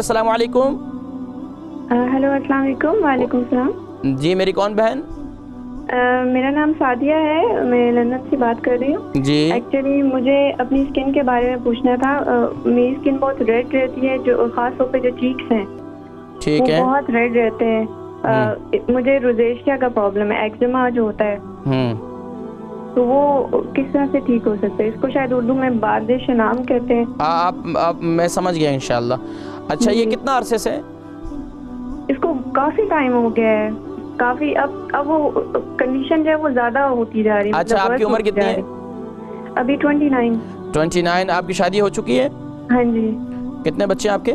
अस्सलाम वालेकुम। हेलो अस्सलाम वालेकुम। वालेकुम सलाम। जी मेरी कौन बहन? मेरा नाम सादिया है, मैं लंदन से बात कर रही हूँ। जी एक्चुअली मुझे अपनी स्किन के बारे में पूछना था। मेरी स्किन बहुत रेड रहती है, जो खास तौर पे जो चीक्स हैं ठीक वो है। बहुत रेड रहते हैं। मुझे रोजेशिया का प्रॉब्लम है, एक्जिमा जो होता है, तो वो किस तरह से ठीक हो सकता है? इसको शायद उर्दू में बार्दिश नाम कहते हैं। आप मैं समझ गया इंशाल्लाह। अच्छा ये कितना अरसे से? इसको काफी टाइम हो गया है, काफी। अब वो कंडीशन जो है वो ज्यादा होती जा रही है। अच्छा आपकी उम्र कितनी है? अभी 29। 29। आपकी शादी हो चुकी है? हाँ जी। कितने बच्चे हैं आपके?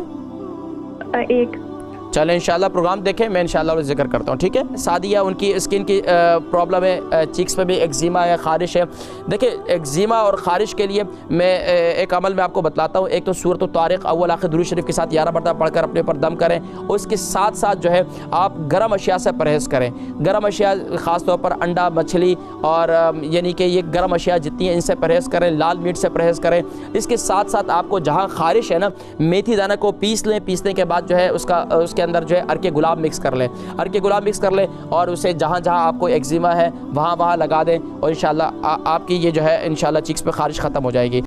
एक। चले इंशाल्लाह प्रोग्राम देखें, मैं इंशाल्लाह जिक्र करता हूँ, ठीक है। सादिया उनकी स्किन की प्रॉब्लम है, चीक्स पे भी एक्जिमा है, खारिश है। देखिए एक्जिमा और खारिश के लिए मैं एक अमल में आपको बतलाता हूँ। एक तो सूरत तारिक अव्वल आखिर दुरूद शरीफ के साथ 11 मरतबा पढ़कर अपने ऊपर दम करें, और इसके साथ साथ जो है आप गर्म अशिया से परहेज़ करें। गर्म अशिया ख़ास तौर पर अंडा, मछली और यानी कि ये गर्म अशिया जितनी हैं इनसे परहेज़ करें। लाल मीट से परहेज़ करें। इसके साथ साथ आपको जहाँ खारिश है ना, मेथी दाना को पीस लें। पीसने के बाद जो है उसके अंदर जो है अर्के गुलाब मिक्स कर लें। अर्के गुलाब मिक्स कर लें और उसे जहाँ जहाँ आपको एक्जिमा है वहाँ वहाँ लगा दें, और इंशाल्लाह आपकी ये जो है इंशाल्लाह चीक्स पे खारिश ख़त्म हो जाएगी।